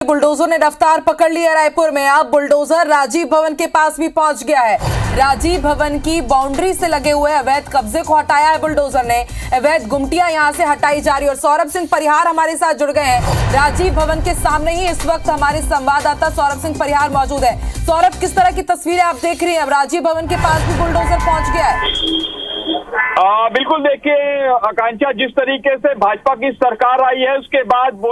Bulldozer ने रफ्तार पकड़ ली है रायपुर में। अब बुलडोजर राजीव भवन के पास भी पहुंच गया है। राजीव भवन की बाउंड्री से लगे हुए अवैध कब्जे को हटाया है बुलडोजर ने। अवैध गुमटियां यहां से हटाई जा रही है। और सौरभ सिंह परिहार हमारे साथ जुड़ गए हैं। राजीव भवन के सामने ही इस वक्त हमारे संवाददाता सौरभ सिंह परिहार मौजूद है। सौरभ, किस तरह की तस्वीरें आप देख रही हैं? अब राजीव भवन के पास भी बुलडोजर पहुंच गया है। बिल्कुल, देखिए आकांक्षा, जिस तरीके से भाजपा की सरकार आई है उसके बाद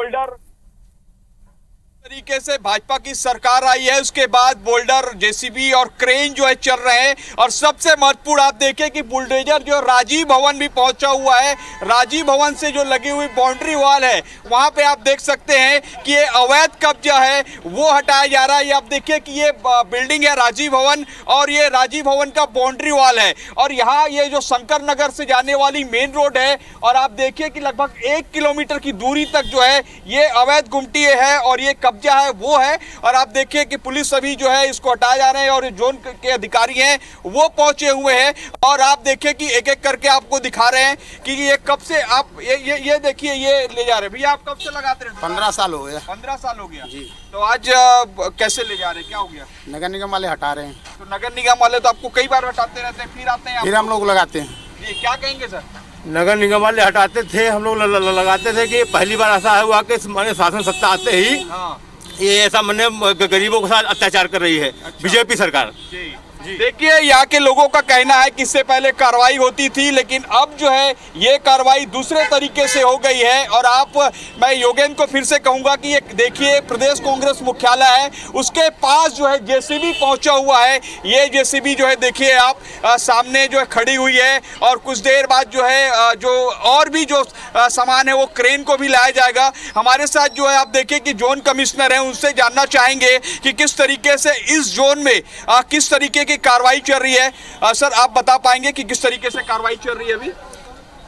भाजपा की सरकार आई है उसके बाद बोल्डर, जेसीबी और क्रेन जो है चल रहे हैं। और सबसे महत्वपूर्ण आप देखें कि बुलडोजर जो राजीव भवन भी पहुंचा हुआ है। राजीव भवन से जो लगी हुई बाउंड्री वॉल है वहां पे आप देख सकते हैं कि ये अवैध कब्जा है वो हटाया जा रहा है। ये आप देखिए कि ये बिल्डिंग है राजीव भवन और ये राजीव भवन का बाउंड्री वॉल है। और यहाँ ये जो शंकर नगर से जाने वाली मेन रोड है और आप देखिए कि लगभग 1 किलोमीटर की दूरी तक जो है ये अवैध गुमटी है और ये कब्जा है वो है। और आप देखिए कि पुलिस अभी जो है इसको हटाया जा रहे हैं और जोन के अधिकारी हैं वो पहुंचे हुए हैं। और आप देखिए कि एक एक करके आपको दिखा रहे हैं कि ये कब से आप ये देखिए ये ले जा रहे हैं। भैया, आप कब से लगाते रहे? 15 साल हो गया। 15 साल हो गया जी। तो आज कैसे ले जा रहे हैं, क्या हो गया? नगर निगम वाले हटा रहे हैं। तो नगर निगम वाले तो आपको कई बार हटाते रहते हैं, फिर आते हैं फिर हम लोग लगाते हैं। जी, क्या कहेंगे सर? नगर निगम वाले हटाते थे, हम लोग लगाते थे कि पहली बार ऐसा हुआ कि मैंने शासन सत्ता आते ही ये ऐसा मैंने गरीबों के साथ अत्याचार कर रही है बीजेपी सरकार। देखिए, यहाँ के लोगों का कहना है कि इससे पहले कार्रवाई होती थी लेकिन अब जो है ये कार्रवाई दूसरे तरीके से हो गई है। और मैं योगेंद्र को फिर से कहूंगा कि ये देखिए प्रदेश कांग्रेस मुख्यालय है उसके पास जो है जेसीबी पहुंचा हुआ है। ये जेसीबी जो है देखिए आप सामने जो है खड़ी हुई है और कुछ देर बाद जो है जो और भी जो सामान है वो क्रेन को भी लाया जाएगा। हमारे साथ जो है आप देखिए कि जोन कमिश्नर है, उनसे जानना चाहेंगे कि किस तरीके से इस जोन में किस तरीके की कार्रवाई चल रही है। सर, आप बता पाएंगे कि किस तरीके से कार्रवाई चल रही है अभी?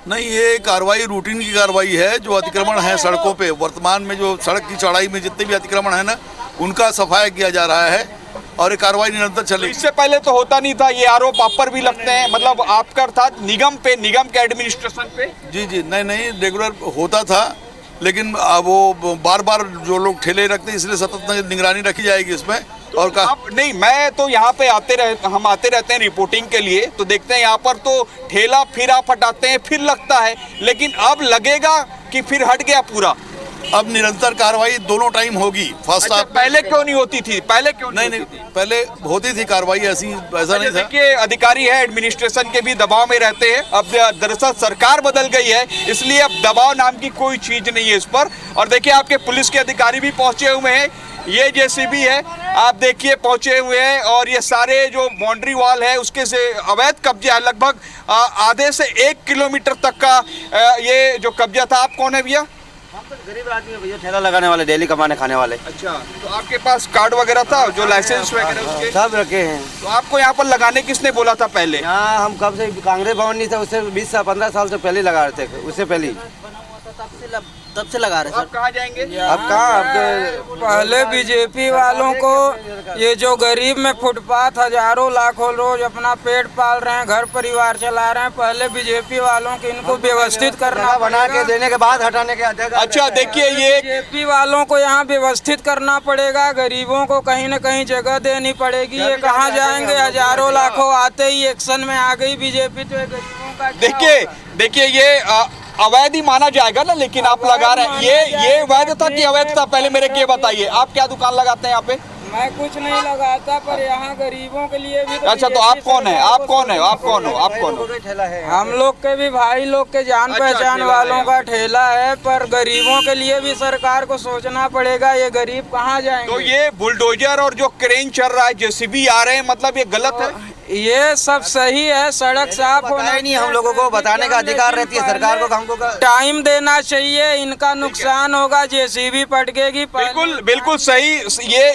नहीं, ये कार्रवाई रूटीन की कार्रवाई है। जो अतिक्रमण है सड़कों पे, वर्तमान में जो सड़क की चौड़ाई में जितने भी अतिक्रमण है ना, उनका सफाया किया जा रहा है और ये कार्रवाई निरंतर चलेगी। इससे पहले तो होता नहीं था, ये आरोप आप पर भी लगते हैं, मतलब आपका था निगम पे, निगम के एडमिनिस्ट्रेशन पे? जी, नहीं, रेगुलर होता था लेकिन वो बार बार जो लोग ठेले रखते हैं इसलिए सतत निगरानी रखी जाएगी इसमें। तो और नहीं, मैं तो यहाँ पे हम आते रहते हैं रिपोर्टिंग के लिए, तो देखते हैं यहाँ पर तो ठेला फिर आप हटाते हैं फिर लगता है, लेकिन अब लगेगा कि फिर हट गया पूरा? अब निरंतर कार्रवाई दोनों टाइम होगी। फर्स्ट अच्छा, पहले क्यों नहीं होती थी? पहले क्यों नहीं, पहले होती थी कार्रवाई, ऐसा नहीं था। देखिए, अधिकारी है एडमिनिस्ट्रेशन के भी दबाव में रहते हैं। अब दरअसल सरकार बदल गई है इसलिए अब दबाव नाम की कोई चीज नहीं है इस पर। और देखिए आपके पुलिस के अधिकारी भी पहुंचे हुए हैं। ये जेसीबी है, आप देखिए पहुंचे हुए हैं और ये सारे जो बाउंड्री वॉल है उसके से अवैध कब्जा है। लगभग आधे से 1 किलोमीटर तक का ये जो कब्जा था। आप कौन है भैया? गरीब आदमी भैया, ठेला लगाने वाले, डेली कमाने खाने वाले। अच्छा, तो आपके पास कार्ड वगैरह था, जो लाइसेंस वगैरह उसके? सब रखे हैं। तो आपको यहाँ पर लगाने किसने बोला था पहले? यहाँ हम कब से, कांग्रेस भवन नहीं था उससे 20 से 15 साल से पहले लगा रहे थे, उससे पहले तब से लगा रहे सर। आप कहाँ जाएंगे? अब कहाँ आपके पहले बीजेपी वालों को ये जो गरीब में फुटपाथ हजारों लाखों रोज अपना पेट पाल रहे हैं, घर परिवार चला रहे हैं, पहले बीजेपी वालों की इनको व्यवस्थित करना बना के देने के बाद हटाने के अधिकार। अच्छा, देखिए ये बीजेपी वालों को यहाँ व्यवस्थित करना पड़ेगा, गरीबों को कहीं न कहीं जगह देनी पड़ेगी। ये कहाँ जाएंगे? हजारों लाखों आते ही एक्शन में आ गई बीजेपी। तो गरीबों का देखिए ये अवैध ही माना जाएगा ना, लेकिन आप लगा रहे हैं। ये वैध था कि अवैध था? पहले मेरे को बताइए, आप क्या दुकान लगाते हैं यहाँ पे? मैं कुछ नहीं लगाता, पर यहाँ गरीबों के लिए भी अच्छा, तो आप कौन है? आप कौन हो? हम लोग के भी भाई लोग के जान पहचान वालों का ठेला है, पर गरीबों के लिए भी सरकार को सोचना पड़ेगा। ये गरीब कहाँ जाएंगे? तो ये बुलडोजर और जो क्रेन चल रहा है, जेसीबी आ रहे हैं, मतलब ये गलत है? ये सब सही है। सड़क साफ होना नहीं, हम लोगों को बताने का अधिकार रहती है सरकार को। हमको टाइम देना चाहिए, इनका नुकसान होगा, जेसीबी पटकेगी। बिल्कुल सही,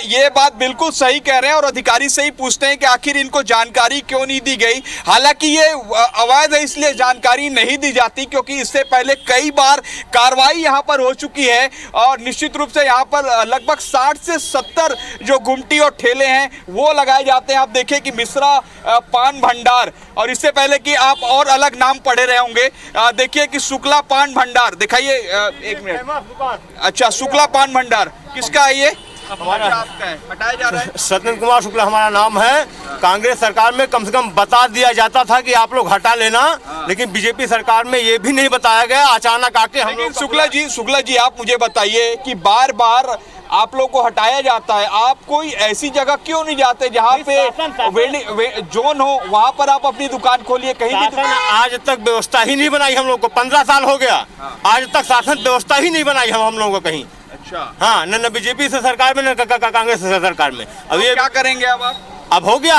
ये बात बिल्कुल सही कह रहे हैं। और अधिकारी से ही पूछते हैं कि आखिर इनको जानकारी क्यों नहीं दी गई। हालांकि ये अवैध है इसलिए जानकारी नहीं दी जाती, क्योंकि इससे पहले कई बार कार्रवाई यहाँ पर हो चुकी है। और निश्चित रूप से यहाँ पर लगभग 60 से 70 जो गुमटी और ठेले हैं वो लगाए जाते हैं। आप देखिए कि मिश्रा पान भंडार, और इससे पहले कि आप और अलग नाम पढ़े रहे होंगे, देखिए कि शुक्ला पान भंडार दिखाइए, एक मिनट। अच्छा, शुक्ला पान भंडार किसका है ये? हमारा आपका है, हटाया जा रहा है। सत्येंद्र कुमार शुक्ला हमारा नाम है। कांग्रेस सरकार में कम से कम बता दिया जाता था कि आप लोग हटा लेना, लेकिन बीजेपी सरकार में ये भी नहीं बताया गया। अचानक आके हम लोग शुक्ला जी आप मुझे बताइए कि बार बार आप लोग को हटाया जाता है, आप कोई ऐसी जगह क्यों नहीं जाते जहाँ पे जोन हो, वहाँ पर आप अपनी दुकान खोलिए। कहीं भी आज तक व्यवस्था ही नहीं बनाई हम लोग को, 15 साल हो गया, आज तक शासन व्यवस्था ही नहीं बनाई हम लोगों को कहीं। अच्छा, हाँ, न बीजेपी से सरकार में, न कांग्रेस से सरकार में। अब ये क्या करेंगे अब आप? अब हो गया,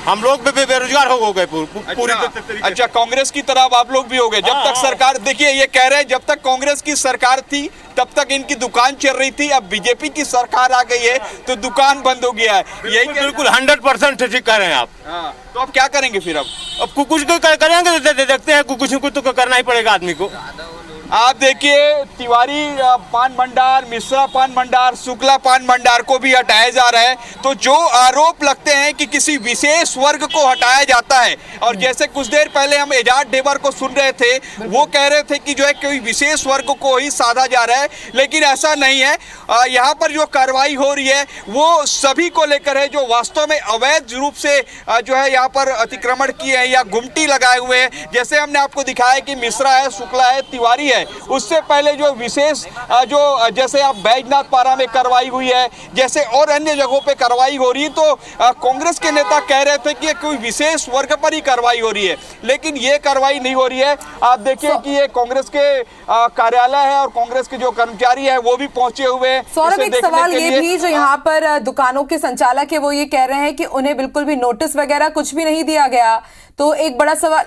हम लोग बेरोजगार हो गए पूरी तरीके। अच्छा, कांग्रेस की तरफ आप लोग भी हो गए। जब तक सरकार, देखिए ये कह रहे हैं जब तक कांग्रेस की सरकार थी तब तक इनकी दुकान चल रही थी, अब बीजेपी की सरकार आ गई है तो दुकान बंद हो गया है। यही बिल्कुल 100% ठीक कह रहे हैं आप। तो अब क्या करेंगे फिर? अब कुछ करेंगे, देखते हैं, कुछ तो करना ही पड़ेगा आदमी को। आप देखिए, तिवारी पान भंडार, मिश्रा पान भंडार, शुक्ला पान भंडार को भी हटाया जा रहा है। तो जो आरोप लगते हैं कि किसी विशेष वर्ग को हटाया जाता है, और जैसे कुछ देर पहले हम एजाज ढेबर को सुन रहे थे, वो कह रहे थे कि जो है कोई विशेष वर्ग को ही साधा जा रहा है, लेकिन ऐसा नहीं है। यहाँ पर जो कार्रवाई हो रही है वो सभी को लेकर है जो वास्तव में अवैध रूप से जो है यहाँ पर अतिक्रमण किए हैं या गुमटी लगाए हुए हैं। जैसे हमने आपको दिखाया कि मिश्रा है, शुक्ला है, तिवारी है। उससे पहले जो विशेष जो जैसे आप बैजनाथ पारा में कार्रवाई हुई है, जैसे और अन्य जगहों पे कार्रवाई हो रही है, तो कांग्रेस के नेता कह रहे थे कि कोई विशेष वर्ग पर ही कार्रवाई हो रही है, लेकिन ये कार्रवाई नहीं हो रही है। आप देखिए कि ये कांग्रेस के कार्यालय है और कांग्रेस के जो कर्मचारी है वो भी पहुंचे हुए हैं। सौरभ, एक सवाल ये भी, जो यहाँ पर दुकानों के संचालक है वो ये कह रहे हैं कि उन्हें बिल्कुल भी नोटिस वगैरह कुछ भी नहीं दिया गया, तो एक बड़ा सवाल